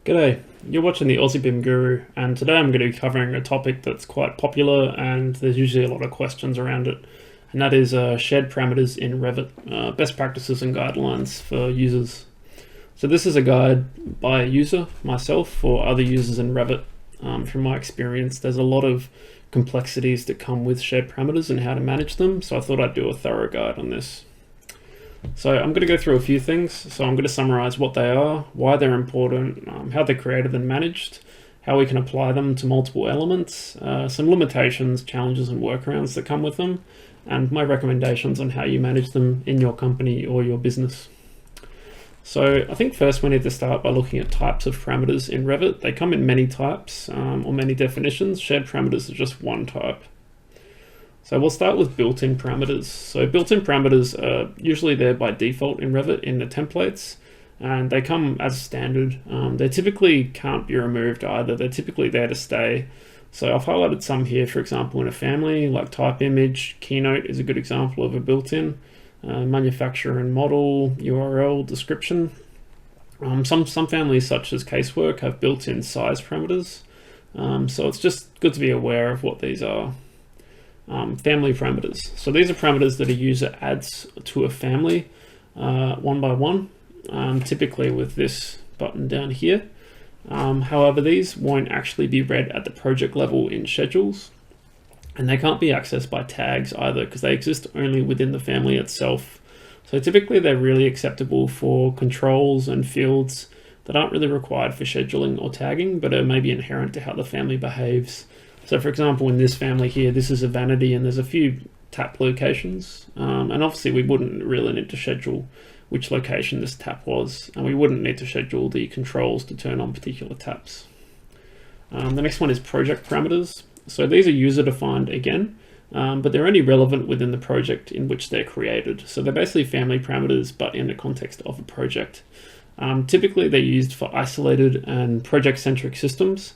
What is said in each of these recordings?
G'day, you're watching the Aussie BIM Guru, and today I'm going to be covering a topic that's quite popular and there's usually a lot of questions around it, and that is shared parameters in Revit, best practices and guidelines for users. So this is a guide by a user, myself, or other users in Revit. From my experience, there's a lot of complexities that come with shared parameters and how to manage them, so I thought I'd do a thorough guide on this. So I'm going to go through a few things. So I'm going to summarize what they are, why they're important, how they're created and managed, how we can apply them to multiple elements, some limitations, challenges and workarounds that come with them, and my recommendations on how you manage them in your company or your business. So I think first we need to start by looking at types of parameters in Revit. They come in many types or many definitions. Shared parameters are just one type. So we'll start with built-in parameters. So built-in parameters are usually there by default in Revit in the templates, and they come as standard. They typically can't be removed either. They're typically there to stay. So I've highlighted some here, for example, in a family, like type image. Keynote is a good example of a built-in. Manufacturer and model, URL, description. Some families, such as casework, have built-in size parameters. So it's just good to be aware of what these are. Family parameters. So these are parameters that a user adds to a family one by one, typically with this button down here. However, these won't actually be read at the project level in schedules, and they can't be accessed by tags either because they exist only within the family itself. So typically they're really acceptable for controls and fields that aren't really required for scheduling or tagging, but are maybe inherent to how the family behaves. So for example, in this family here, this is a vanity and there's a few tap locations. And obviously we wouldn't really need to schedule which location this tap was, and we wouldn't need to schedule the controls to turn on particular taps. The next one is project parameters. So these are user defined again, but they're only relevant within the project in which they're created. So they're basically family parameters, but in the context of a project. Typically they're used for isolated and project-centric systems,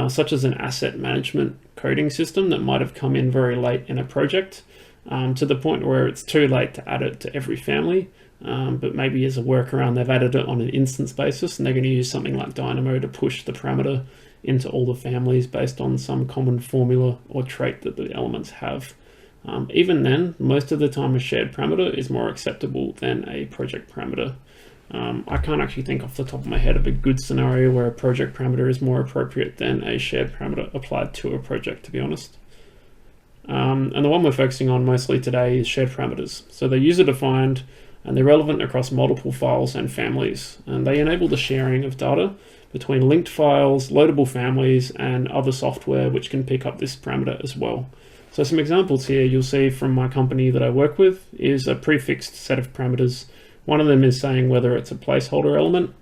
such as an asset management coding system that might have come in very late in a project, to the point where it's too late to add it to every family, but maybe as a workaround they've added it on an instance basis, and they're going to use something like Dynamo to push the parameter into all the families based on some common formula or trait that the elements have. Even then, most of the time a shared parameter is more acceptable than a project parameter. I can't actually think off the top of my head of a good scenario where a project parameter is more appropriate than a shared parameter applied to a project, to be honest. And the one we're focusing on mostly today is shared parameters. So they're user defined and they're relevant across multiple files and families, and they enable the sharing of data between linked files, loadable families, and other software which can pick up this parameter as well. So some examples here you'll see from my company that I work with is a prefixed set of parameters. One of them is saying whether it's a placeholder element.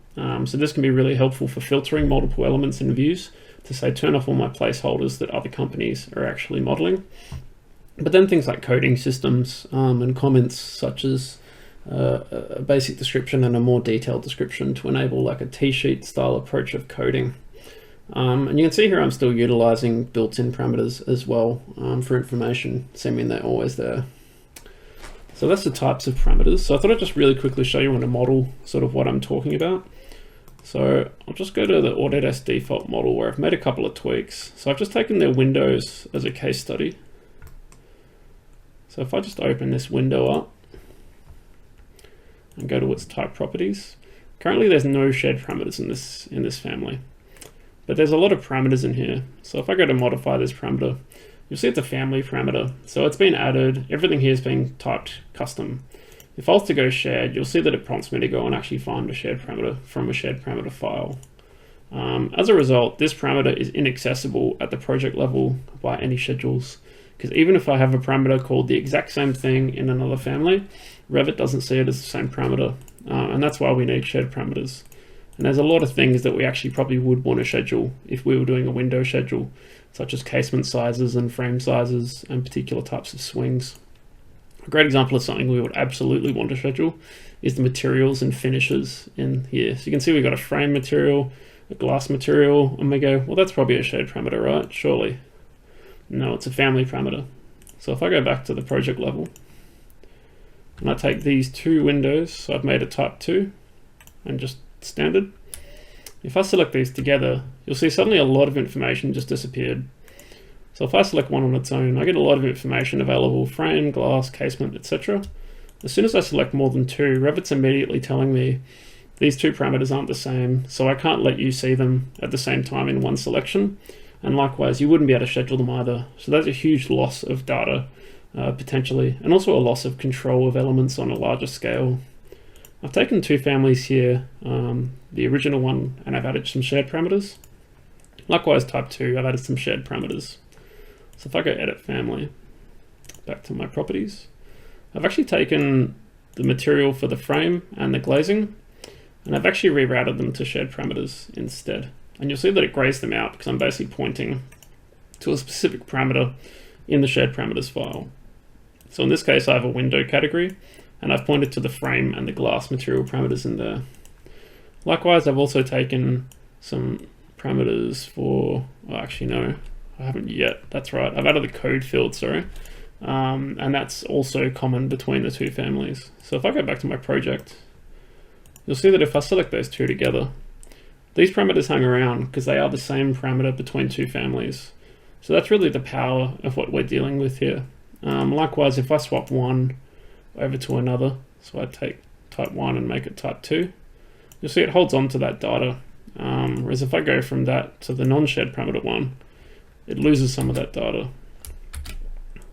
So this can be really helpful for filtering multiple elements in views to say turn off all my placeholders that other companies are actually modeling. But then things like coding systems and comments such as a basic description and a more detailed description to enable like a T-sheet style approach of coding. And you can see here I'm still utilizing built-in parameters as well for information, assuming they're always there. So that's the types of parameters. So I thought I'd just really quickly show you on a model sort of what I'm talking about. So I'll just go to the Autodesk default model where I've made a couple of tweaks. So I've just taken their windows as a case study. So if I just open this window up and go to its type properties, currently there's no shared parameters in this family, but there's a lot of parameters in here. So if I go to modify this parameter, you'll see it's a family parameter. So it's been added, everything here is being typed custom. If I was to go shared, you'll see that it prompts me to go and actually find a shared parameter from a shared parameter file. As a result, this parameter is inaccessible at the project level by any schedules, because even if I have a parameter called the exact same thing in another family, Revit doesn't see it as the same parameter. And that's why we need shared parameters. And there's a lot of things that we actually probably would want to schedule if we were doing a window schedule, such as casement sizes and frame sizes and particular types of swings. A great example of something we would absolutely want to schedule is the materials and finishes in here. So you can see we've got a frame material, a glass material, and we go, well, that's probably a shared parameter, right? Surely. No, it's a family parameter. So if I go back to the project level, and I take these two windows, so I've made a type 2 and just standard, if I select these together, you'll see suddenly a lot of information just disappeared. So if I select one on its own, I get a lot of information available: frame, glass, casement, etc. As soon as I select more than two, Revit's immediately telling me these two parameters aren't the same, so I can't let you see them at the same time in one selection. And likewise, you wouldn't be able to schedule them either. So that's a huge loss of data, potentially, and also a loss of control of elements on a larger scale. I've taken two families here, the original one, and I've added some shared parameters. Likewise, type 2, I've added some shared parameters. So if I go edit family, back to my properties, I've actually taken the material for the frame and the glazing, and I've actually rerouted them to shared parameters instead. And you'll see that it grays them out because I'm basically pointing to a specific parameter in the shared parameters file. So in this case, I have a window category, and I've pointed to the frame and the glass material parameters in there. Likewise, I've also taken some parameters for, well, actually no, I haven't yet. That's right, I've added the code field, sorry. And that's also common between the two families. So if I go back to my project, you'll see that if I select those two together, these parameters hang around because they are the same parameter between two families. So that's really the power of what we're dealing with here. Likewise, if I swap one over to another, so I take type 1 and make it type 2, you'll see it holds on to that data. Whereas if I go from that to the non-shared parameter one, it loses some of that data.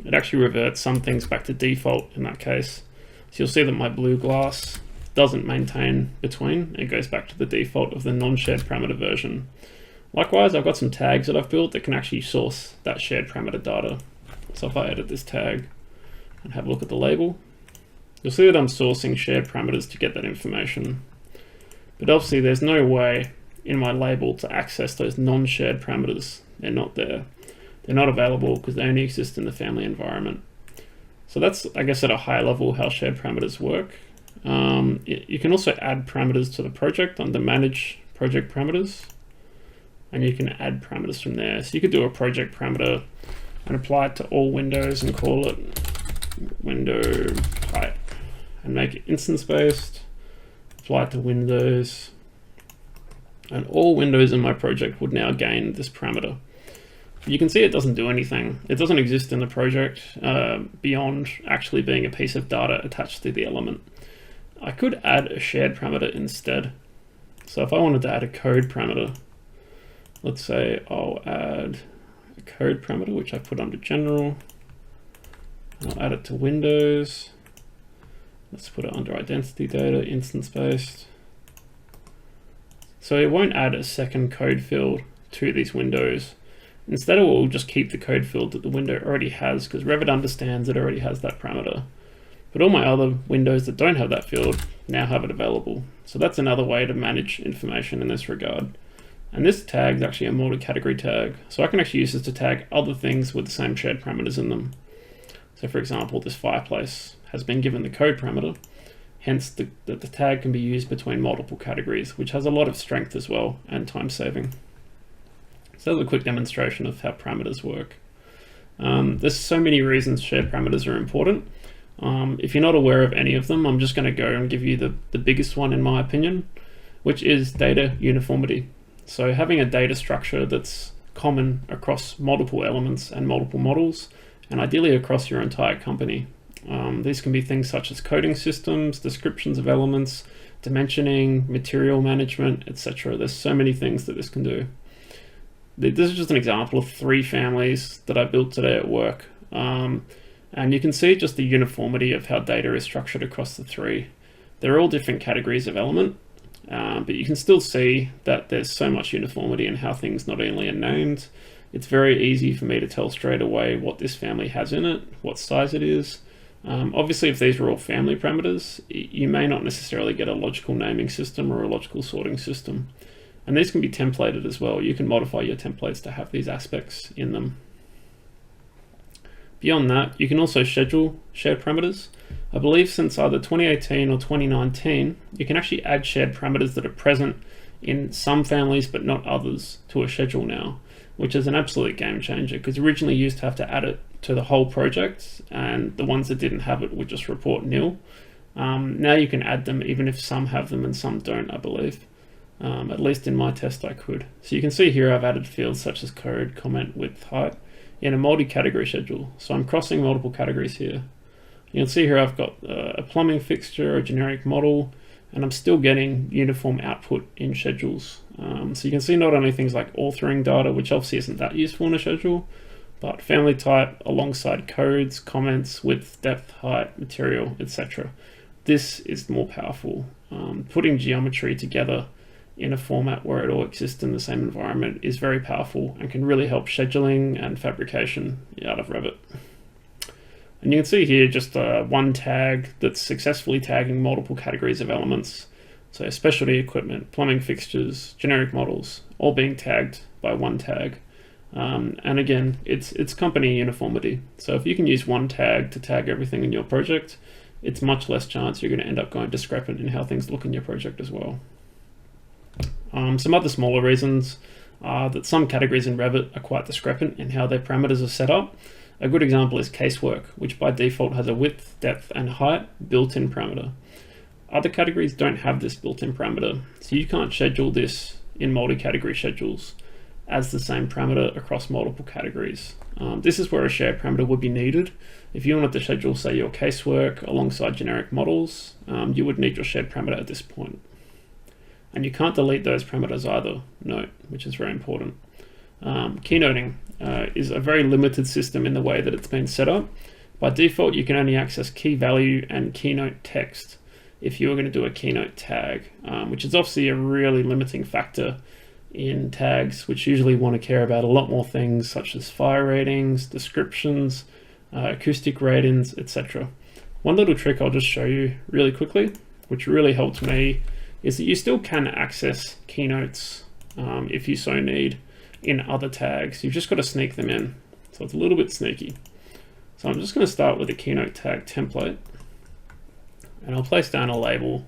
It actually reverts some things back to default in that case. So you'll see that my blue glass doesn't maintain between, it goes back to the default of the non-shared parameter version. Likewise, I've got some tags that I've built that can actually source that shared parameter data. So if I edit this tag and have a look at the label, you'll see that I'm sourcing shared parameters to get that information. But obviously there's no way in my label to access those non-shared parameters. They're not there. They're not available because they only exist in the family environment. So that's, I guess, at a high level how shared parameters work. You can also add parameters to the project under Manage Project Parameters, and you can add parameters from there. So you could do a project parameter and apply it to all windows and call it window height and make it instance based, apply it to windows, and all windows in my project would now gain this parameter. You can see it doesn't do anything. It doesn't exist in the project beyond actually being a piece of data attached to the element. I could add a shared parameter instead. So if I wanted to add a code parameter, let's say I'll add a code parameter, which I put under general. I'll add it to Windows. Let's put it under identity data, instance based. So it won't add a second code field to these windows. Instead, it will just keep the code field that the window already has, because Revit understands it already has that parameter. But all my other windows that don't have that field now have it available. So that's another way to manage information in this regard. And this tag is actually a multi-category tag. So I can actually use this to tag other things with the same shared parameters in them. So for example, this fireplace has been given the code parameter, hence the tag can be used between multiple categories, which has a lot of strength as well and time saving. So that's a quick demonstration of how parameters work. There's so many reasons shared parameters are important. If you're not aware of any of them, I'm just going to go and give you the biggest one in my opinion, which is data uniformity. So having a data structure that's common across multiple elements and multiple models, and ideally across your entire company. These can be things such as coding systems, descriptions of elements, dimensioning, material management, etc. There's so many things that this can do. This is just an example of 3 families that I built today at work. And you can see just the uniformity of how data is structured across the 3. They're all different categories of element, but you can still see that there's so much uniformity in how things not only are named. It's very easy for me to tell straight away what this family has in it, what size it is. Obviously, if these are all family parameters, you may not necessarily get a logical naming system or a logical sorting system. And these can be templated as well. You can modify your templates to have these aspects in them. Beyond that, you can also schedule shared parameters. I believe since either 2018 or 2019, you can actually add shared parameters that are present in some families but not others to a schedule now, which is an absolute game changer, because originally you used to have to add it to the whole project and the ones that didn't have it would just report nil. Now you can add them even if some have them and some don't, I believe. At least in my test I could. So you can see here I've added fields such as code, comment, width, height in a multi-category schedule. So I'm crossing multiple categories here. You can see here I've got a plumbing fixture, a generic model, and I'm still getting uniform output in schedules. So you can see not only things like authoring data, which obviously isn't that useful in a schedule, but family type alongside codes, comments, width, depth, height, material, etc. This is more powerful. Putting geometry together in a format where it all exists in the same environment is very powerful and can really help scheduling and fabrication out of Revit. And you can see here just one tag that's successfully tagging multiple categories of elements. So specialty equipment, plumbing fixtures, generic models, all being tagged by one tag. And again, it's company uniformity. So if you can use one tag to tag everything in your project, it's much less chance you're going to end up going discrepant in how things look in your project as well. Some other smaller reasons are that some categories in Revit are quite discrepant in how their parameters are set up. A good example is casework, which by default has a width, depth, and height built-in parameter. Other categories don't have this built-in parameter, so you can't schedule this in multi-category schedules as the same parameter across multiple categories. This is where a shared parameter would be needed. If you wanted to schedule, say, your casework alongside generic models, you would need your shared parameter at this point. And you can't delete those parameters either, note, which is very important. Keynoting is a very limited system in the way that it's been set up. By default, you can only access key value and keynote text if you're going to do a keynote tag, which is obviously a really limiting factor in tags, which usually want to care about a lot more things such as fire ratings, descriptions, acoustic ratings, etc. One little trick I'll just show you really quickly, which really helped me, is that you still can access keynotes if you so need in other tags. You've just got to sneak them in. So it's a little bit sneaky. So I'm just going to start with a keynote tag template, and I'll place down a label,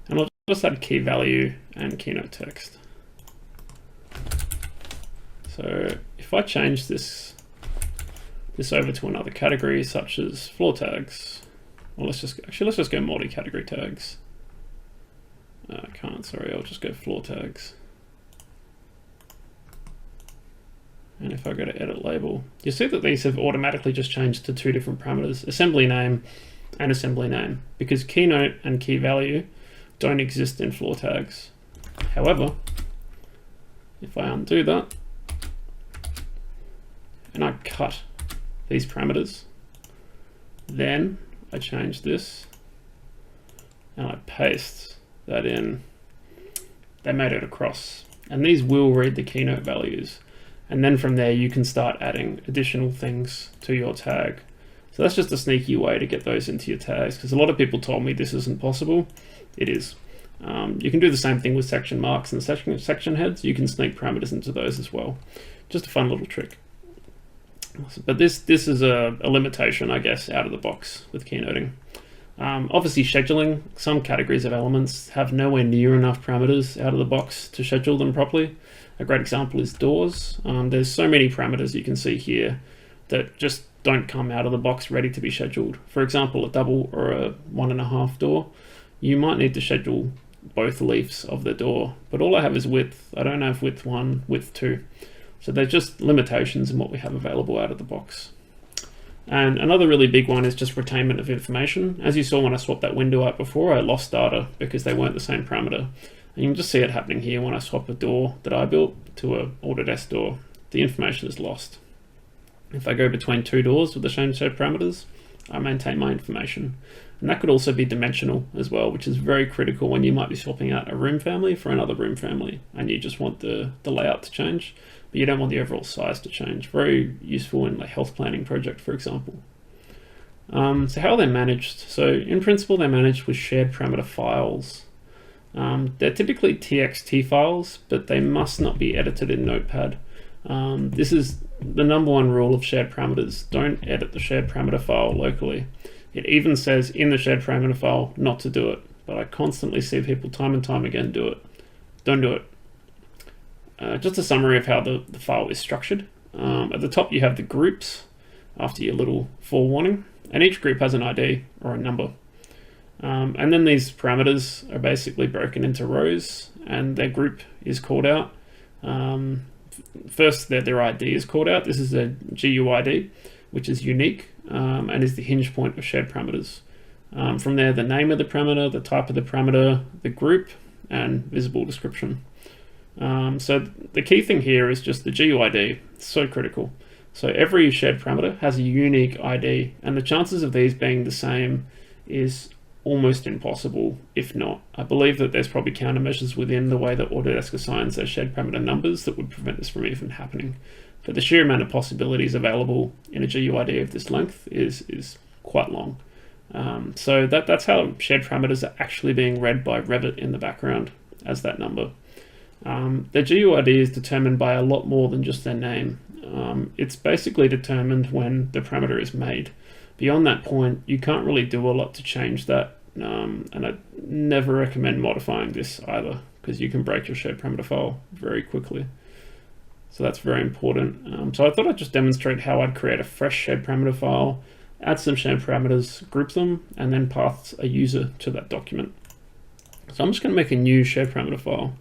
and I'll just add key value and keynote text. So if I change this over to another category such as floor tags, well, let's just go multi-category tags. I can't, sorry, I'll just go floor tags. And if I go to edit label, you see that these have automatically just changed to two different parameters, assembly name and assembly name, because keynote and key value don't exist in floor tags. However, if I undo that and I cut these parameters, then I change this and I paste that in, they made it across, and these will read the keynote values, and then from there you can start adding additional things to your tag. So that's just a sneaky way to get those into your tags, because a lot of people told me this isn't possible. It is. You can do the same thing with section marks and section heads. You can sneak parameters into those as well. Just a fun little trick. But this is a limitation, I guess, out of the box with keynoting. Obviously scheduling, some categories of elements have nowhere near enough parameters out of the box to schedule them properly. A great example is doors. There's so many parameters you can see here that just don't come out of the box ready to be scheduled. For example, a double or a 1.5 door, you might need to schedule both leaves of the door, but all I have is width. I don't have width 1, width 2. So there's just limitations in what we have available out of the box. And another really big one is just retainment of information. As you saw when I swapped that window out before, I lost data because they weren't the same parameter. And you can just see it happening here when I swap a door that I built to an Autodesk door. The information is lost. If I go between two doors with the same set of parameters, I maintain my information. And that could also be dimensional as well, which is very critical when you might be swapping out a room family for another room family and you just want the layout to change, but you don't want the overall size to change. Very useful in a health planning project, for example. So how are they managed? So in principle, they're managed with shared parameter files. They're typically TXT files, but they must not be edited in Notepad. This is the #1 rule of shared parameters. Don't edit the shared parameter file locally. It even says in the shared parameter file not to do it, but I constantly see people time and time again do it. Don't do it. Just a summary of how the file is structured. At the top you have the groups after your little forewarning, and each group has an ID or a number. And then these parameters are basically broken into rows, and their group is called out. First, their ID is called out. This is a GUID, which is unique and is the hinge point of shared parameters. From there, the name of the parameter, the type of the parameter, the group, and visible description. So the key thing here is just the GUID. It's so critical. So every shared parameter has a unique ID, and the chances of these being the same is almost impossible, if not. I believe that there's probably countermeasures within the way that Autodesk assigns those shared parameter numbers that would prevent this from even happening. But the sheer amount of possibilities available in a GUID of this length is quite long. So that's how shared parameters are actually being read by Revit in the background as that number. Their GUID is determined by a lot more than just their name. It's basically determined when the parameter is made. Beyond that point, you can't really do a lot to change that, and I never recommend modifying this either, because you can break your shared parameter file very quickly. So that's very important. So I thought I'd just demonstrate how I'd create a fresh shared parameter file, add some shared parameters, group them, and then pass a user to that document. So I'm just going to make a new shared parameter file.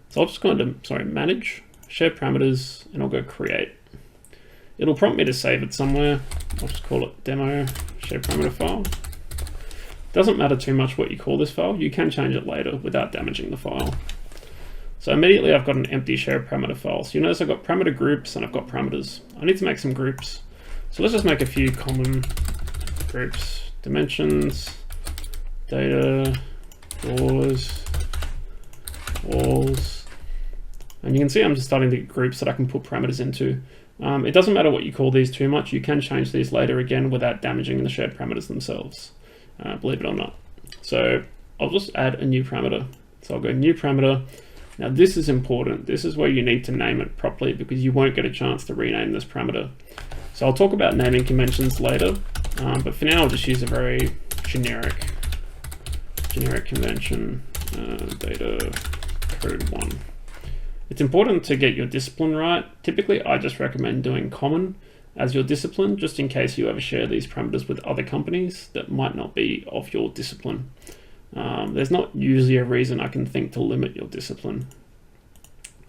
So I'll just go into, manage, shared parameters, and I'll go create. It'll prompt me to save it somewhere. I'll just call it demo shared parameter file. Doesn't matter too much what you call this file. You can change it later without damaging the file. So immediately I've got an empty shared parameter file. So you notice I've got parameter groups and I've got parameters. I need to make some groups. So let's just make a few common groups. Dimensions, data, doors, walls. And you can see I'm just starting to get groups that I can put parameters into. It doesn't matter what you call these too much. You can change these later again without damaging the shared parameters themselves, believe it or not. So I'll just add a new parameter. So I'll go new parameter. Now this is important. This is where you need to name it properly because you won't get a chance to rename this parameter. So I'll talk about naming conventions later, but for now I'll just use a very generic convention, data code 1. It's important to get your discipline right. Typically, I just recommend doing common as your discipline, just in case you ever share these parameters with other companies that might not be of your discipline. There's not usually a reason I can think to limit your discipline.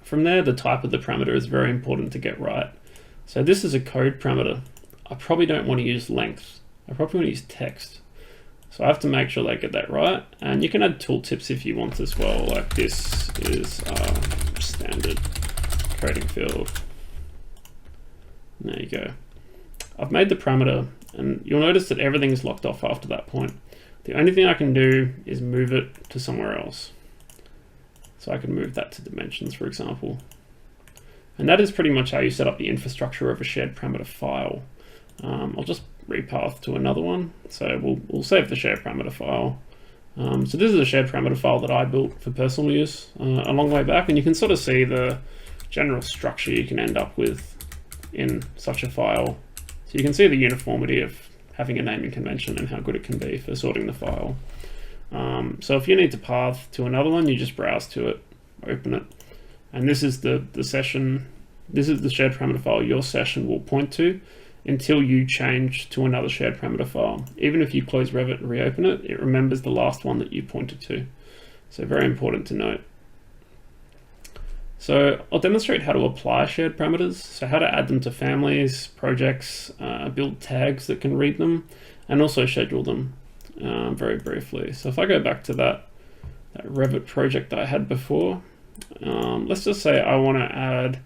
From there, the type of the parameter is very important to get right. So this is a code parameter. I probably don't want to use length. I probably want to use text. So I have to make sure they get that right. And you can add tooltips if you want as well, like this is standard coding field. There you go. I've made the parameter and you'll notice that everything's locked off after that point. The only thing I can do is move it to somewhere else. So I can move that to dimensions, for example. And that is pretty much how you set up the infrastructure of a shared parameter file. I'll just repath to another one. So we'll save the shared parameter file. So this is a shared parameter file that I built for personal use a long way back, and you can sort of see the general structure you can end up with in such a file. So you can see the uniformity of having a naming convention and how good it can be for sorting the file. So if you need to path to another one, you just browse to it, open it, and this is the session. This is the shared parameter file your session will point to until you change to another shared parameter file. Even if you close Revit and reopen it, it remembers the last one that you pointed to. So very important to note. So I'll demonstrate how to apply shared parameters, so how to add them to families, projects, build tags that can read them, and also schedule them very briefly. So if I go back to that Revit project that I had before, let's just say I want to add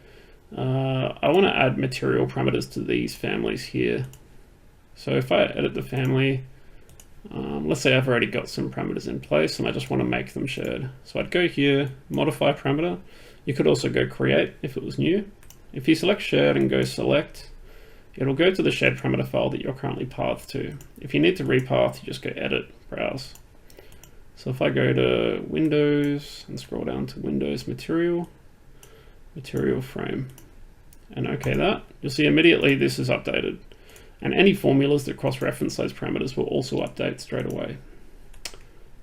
material parameters to these families here. So if I edit the family, let's say I've already got some parameters in place and I just want to make them shared. So I'd go here, modify parameter. You could also go create if it was new. If you select shared and go select, it'll go to the shared parameter file that you're currently pathed to. If you need to repath, you just go edit, browse. So if I go to Windows and scroll down to Windows material frame, and okay that, you'll see immediately this is updated. And any formulas that cross-reference those parameters will also update straight away.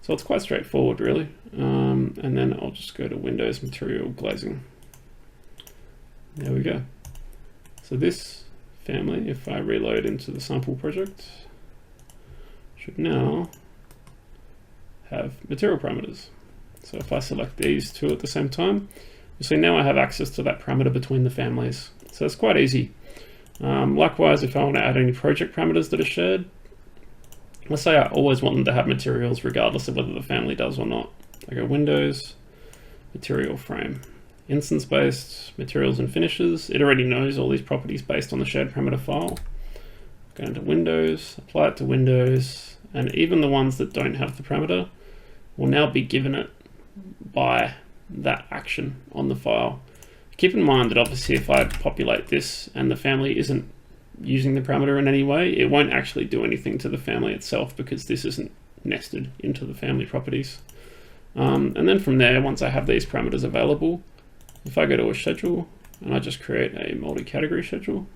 So it's quite straightforward really. And then I'll just go to Windows material glazing. There we go. So this family, if I reload into the sample project, should now have material parameters. So if I select these two at the same time, you see now I have access to that parameter between the families. So it's quite easy. Likewise, if I want to add any project parameters that are shared, let's say I always want them to have materials regardless of whether the family does or not. I go Windows, Material Frame, Instance-based, Materials and Finishes. It already knows all these properties based on the shared parameter file. Go into Windows, apply it to Windows, and even the ones that don't have the parameter will now be given it by that action on the file. Keep in mind that obviously if I populate this and the family isn't using the parameter in any way, it won't actually do anything to the family itself because this isn't nested into the family properties. And then from there, once I have these parameters available, if I go to a schedule and I just create a multi-category schedule,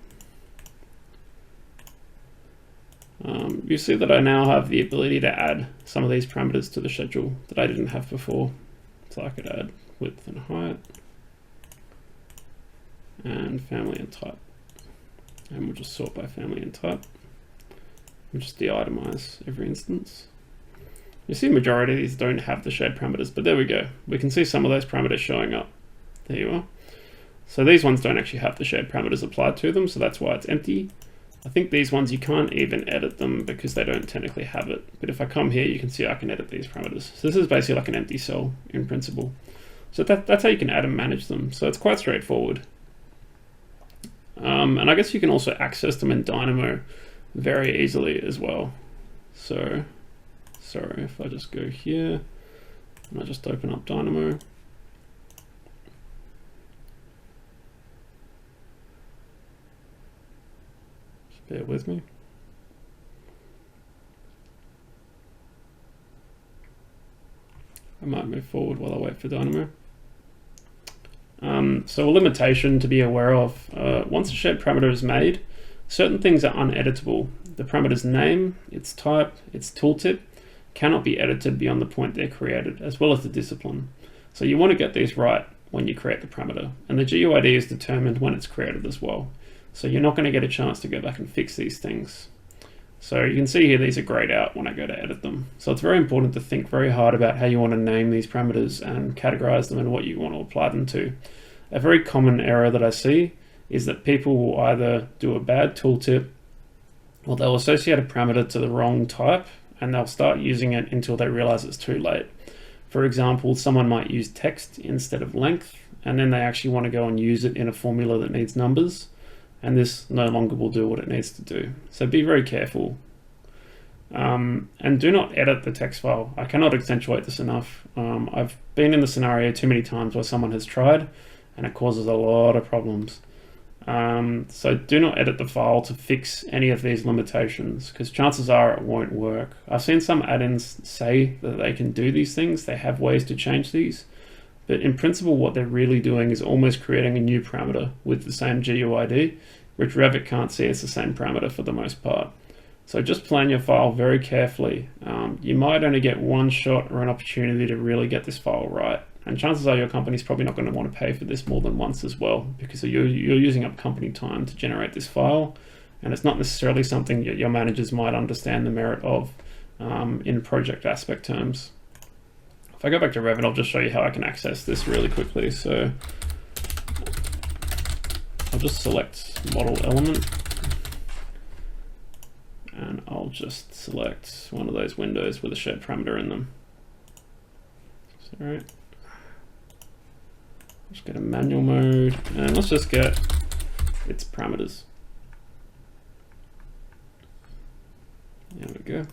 you see that I now have the ability to add some of these parameters to the schedule that I didn't have before. So I could add width and height, and family and type. And we'll just sort by family and type. We'll just de-itemize every instance. You see, majority of these don't have the shared parameters, but there we go. We can see some of those parameters showing up. There you are. So these ones don't actually have the shared parameters applied to them, so that's why it's empty. I think these ones you can't even edit them because they don't technically have it. But if I come here, you can see I can edit these parameters. So this is basically like an empty cell in principle. So that's how you can add and manage them. So it's quite straightforward. And I guess you can also access them in Dynamo very easily as well. So, sorry, if I just go here and I just open up Dynamo. Just bear with me. I might move forward while I wait for Dynamo. So a limitation to be aware of, once a shared parameter is made, certain things are uneditable. The parameter's name, its type, its tooltip cannot be edited beyond the point they're created, as well as the discipline. So you want to get these right when you create the parameter, and the GUID is determined when it's created as well. So you're not going to get a chance to go back and fix these things. So you can see here these are grayed out when I go to edit them. So it's very important to think very hard about how you want to name these parameters and categorize them and what you want to apply them to. A very common error that I see is that people will either do a bad tooltip or they'll associate a parameter to the wrong type and they'll start using it until they realize it's too late. For example, someone might use text instead of length, and then they actually want to go and use it in a formula that needs numbers, and this no longer will do what it needs to do. So be very careful. And do not edit the text file. I cannot accentuate this enough. I've been in the scenario too many times where someone has tried and it causes a lot of problems. So do not edit the file to fix any of these limitations, because chances are it won't work. I've seen some add-ins say that they can do these things, they have ways to change these, but in principle what they're really doing is almost creating a new parameter with the same GUID, which Revit can't see as the same parameter for the most part. So just plan your file very carefully. You might only get one shot or an opportunity to really get this file right. And chances are your company's probably not going to want to pay for this more than once as well, because you're using up company time to generate this file, and it's not necessarily something your managers might understand the merit of in project aspect terms. If I go back to Revit, I'll just show you how I can access this really quickly. So I'll just select model element, and I'll just select one of those windows with a shared parameter in them. So, all right. Let's get a manual mode, and let's just get its parameters. There we go.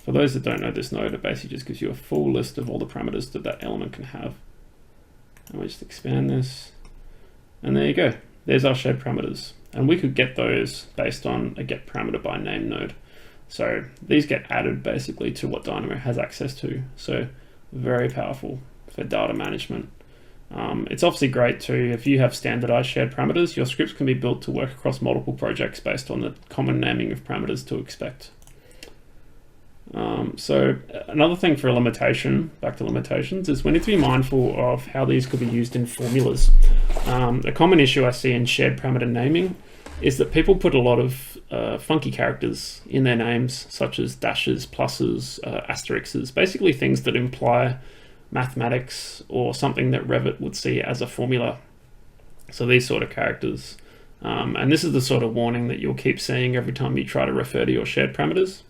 For those that don't know this node, it basically just gives you a full list of all the parameters that that element can have. And we just expand this, and there you go. There's our shared parameters. And we could get those based on a get parameter by name node. So these get added basically to what Dynamo has access to. So very powerful for data management. It's obviously great too, if you have standardized shared parameters, your scripts can be built to work across multiple projects based on the common naming of parameters to expect. So another thing for a limitation, back to limitations, is we need to be mindful of how these could be used in formulas. A common issue I see in shared parameter naming is that people put a lot of funky characters in their names, such as dashes, pluses, asterisks, basically things that imply mathematics or something that Revit would see as a formula. So these sort of characters. And this is the sort of warning that you'll keep seeing every time you try to refer to your shared parameters.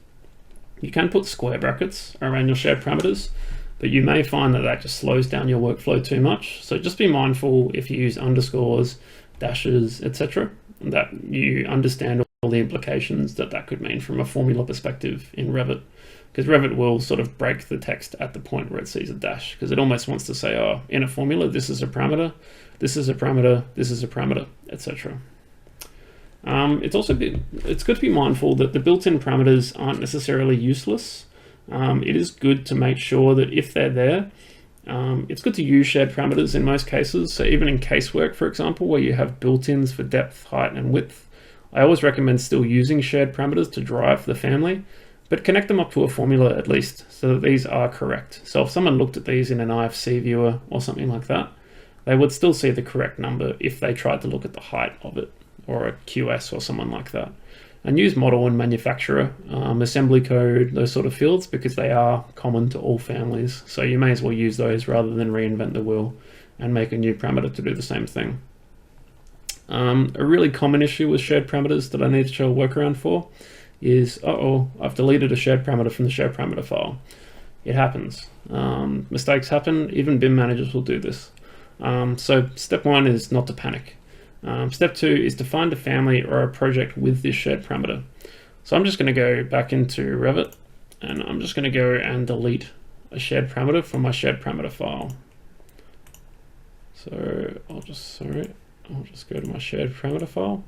You can put square brackets around your shared parameters, but you may find that that just slows down your workflow too much. So just be mindful if you use underscores, dashes, etc., that you understand all the implications that that could mean from a formula perspective in Revit. Because Revit will sort of break the text at the point where it sees a dash, because it almost wants to say, oh, in a formula, this is a parameter, this is a parameter, this is a parameter, etc. It's good to be mindful that the built-in parameters aren't necessarily useless. It is good to make sure that if they're there, it's good to use shared parameters in most cases. So even in casework, for example, where you have built-ins for depth, height, and width, I always recommend still using shared parameters to drive the family, but connect them up to a formula at least so that these are correct. So if someone looked at these in an IFC viewer or something like that, they would still see the correct number if they tried to look at the height of it, or a QS or someone like that. And use model and manufacturer, assembly code, those sort of fields, because they are common to all families. So you may as well use those rather than reinvent the wheel and make a new parameter to do the same thing. A really common issue with shared parameters that I need to show a workaround for is, I've deleted a shared parameter from the shared parameter file. It happens. Mistakes happen, even BIM managers will do this. So step one is not to panic. Step two is to find a family or a project with this shared parameter. So I'm just going to go back into Revit, and I'm just going to go and delete a shared parameter from my shared parameter file. So I'll just go to my shared parameter file,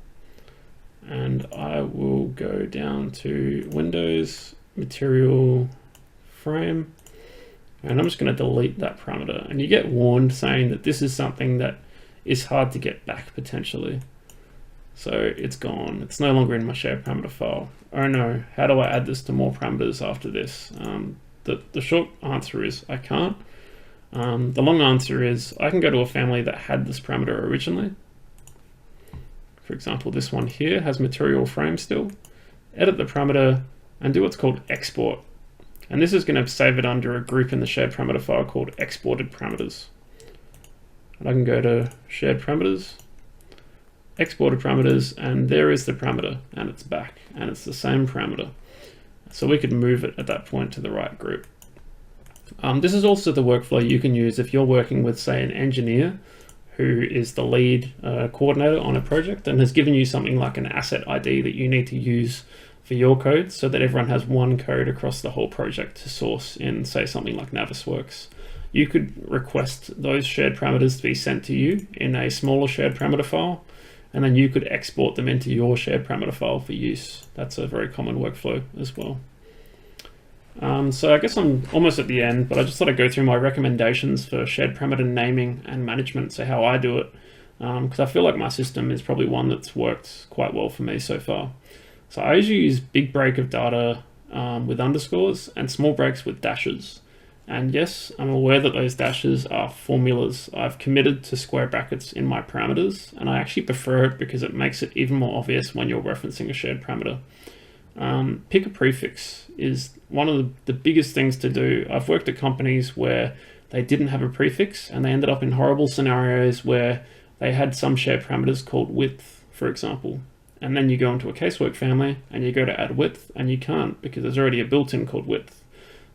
and I will go down to Windows, Material, Frame, and I'm just going to delete that parameter. And you get warned saying that this is something that is hard to get back potentially. So it's gone. It's no longer in my shared parameter file. Oh no, how do I add this to more parameters after this? The short answer is I can't. The long answer is I can go to a family that had this parameter originally. For example, this one here has material frame still. Edit the parameter and do what's called export. And this is going to save it under a group in the shared parameter file called exported parameters. And I can go to shared parameters, exported parameters, and there is the parameter, and it's back, and it's the same parameter. So we could move it at that point to the right group. This is also the workflow you can use if you're working with, say, an engineer who is the lead coordinator on a project and has given you something like an asset ID that you need to use for your code so that everyone has one code across the whole project to source in, say, something like Navisworks. You could request those shared parameters to be sent to you in a smaller shared parameter file, and then you could export them into your shared parameter file for use. That's a very common workflow as well. So I guess I'm almost at the end, but I just thought I'd go through my recommendations for shared parameter naming and management, so how I do it, because I feel like my system is probably one that's worked quite well for me so far. So I usually use big break of data with underscores and small breaks with dashes. And yes, I'm aware that those dashes are formulas. I've committed to square brackets in my parameters, and I actually prefer it because it makes it even more obvious when you're referencing a shared parameter. Pick a prefix is one of the biggest things to do. I've worked at companies where they didn't have a prefix, and they ended up in horrible scenarios where they had some shared parameters called width, for example. And then you go into a casework family and you go to add width, and you can't because there's already a built-in called width.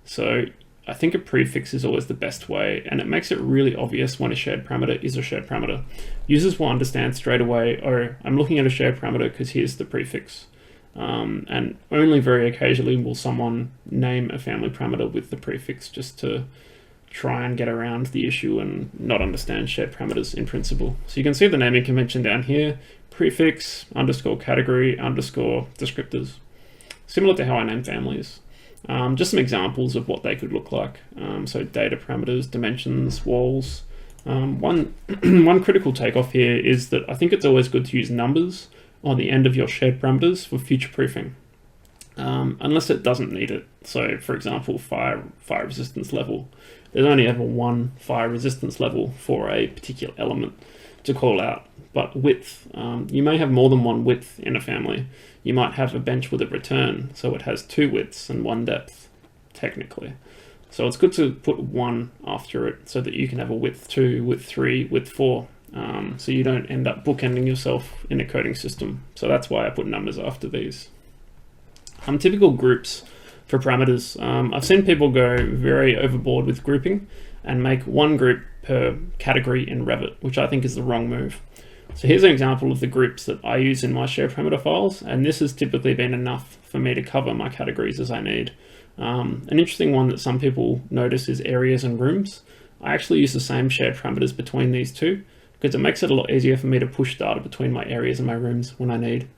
So I think a prefix is always the best way, and it makes it really obvious when a shared parameter is a shared parameter. Users will understand straight away, oh, I'm looking at a shared parameter because here's the prefix. And only very occasionally will someone name a family parameter with the prefix just to try and get around the issue and not understand shared parameters in principle. So you can see the naming convention down here, prefix, underscore category, underscore descriptors. Similar to how I name families. Just some examples of what they could look like. So data parameters, dimensions, walls. One critical takeoff here is that I think it's always good to use numbers on the end of your shared parameters for future proofing, unless it doesn't need it. So for example, fire resistance level. There's only ever one fire resistance level for a particular element to call out. but width. You may have more than one width in a family. You might have a bench with a return, so it has 2 widths and 1 depth, technically. So it's good to put 1 after it so that you can have a width 2, width 3, width 4, so you don't end up bookending yourself in a coding system. So that's why I put numbers after these. Typical groups for parameters. I've seen people go very overboard with grouping and make 1 group per category in Revit, which I think is the wrong move. So here's an example of the groups that I use in my shared parameter files, and this has typically been enough for me to cover my categories as I need. An interesting one that some people notice is areas and rooms. I actually use the same shared parameters between these two because it makes it a lot easier for me to push data between my areas and my rooms when I need.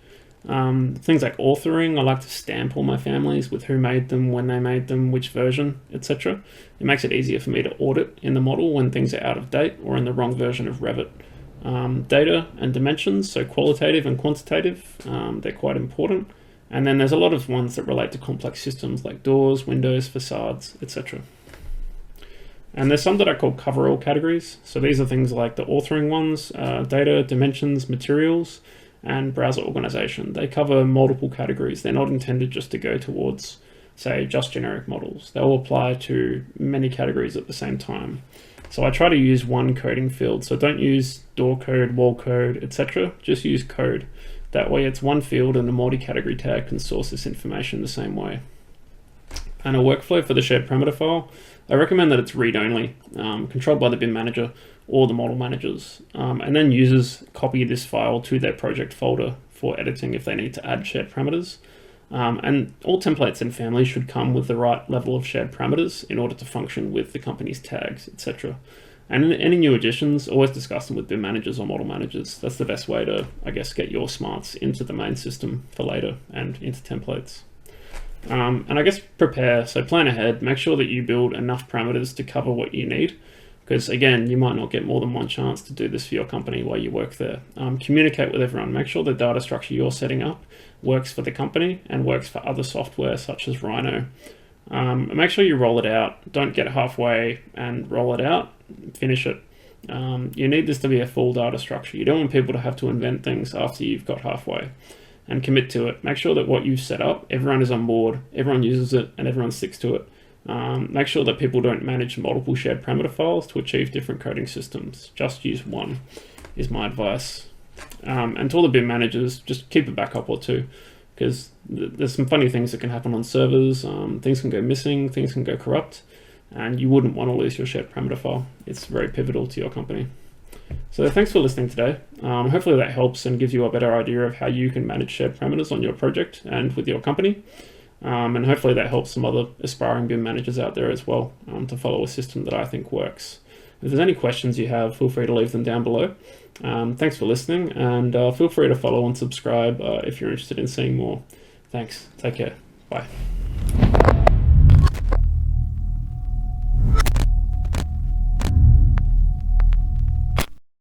Things like authoring, I like to stamp all my families with who made them, when they made them, which version, etc. It makes it easier for me to audit in the model when things are out of date or in the wrong version of Revit. Data and dimensions, so qualitative and quantitative, they're quite important. And then there's a lot of ones that relate to complex systems like doors, windows, facades, etc. And there's some that I call cover-all categories. So these are things like the authoring ones, data, dimensions, materials, and browser organization. They cover multiple categories. They're not intended just to go towards, say, just generic models. They'll apply to many categories at the same time. So I try to use 1 coding field. So don't use door code, wall code, etc. Just use code. That way it's 1 field and the multi-category tag can source this information the same way. And a workflow for the shared parameter file, I recommend that it's read-only, controlled by the BIM manager or the model managers. And then users copy this file to their project folder for editing if they need to add shared parameters. And all templates and families should come with the right level of shared parameters in order to function with the company's tags, etc. And any new additions, always discuss them with BIM managers or model managers. That's the best way to, I guess, get your smarts into the main system for later and into templates. And I guess prepare, so plan ahead, make sure that you build enough parameters to cover what you need. Because again, you might not get more than 1 chance to do this for your company while you work there. Communicate with everyone, make sure the data structure you're setting up works for the company and works for other software such as Rhino. Make sure you roll it out. Don't get halfway and roll it out, finish it. You need this to be a full data structure. You don't want people to have to invent things after you've got halfway, and commit to it. Make sure that what you've set up, everyone is on board, everyone uses it, and everyone sticks to it. Make sure that people don't manage multiple shared parameter files to achieve different coding systems. Just use 1 is my advice. And to all the BIM managers, just keep a backup or 2, because there's some funny things that can happen on servers. Things can go missing, things can go corrupt, and you wouldn't want to lose your shared parameter file. It's very pivotal to your company. So thanks for listening today. Hopefully that helps and gives you a better idea of how you can manage shared parameters on your project and with your company. And hopefully that helps some other aspiring BIM managers out there as well to follow a system that I think works. If there's any questions you have, feel free to leave them down below. Thanks for listening, and feel free to follow and subscribe if you're interested in seeing more. Thanks. Take care. Bye.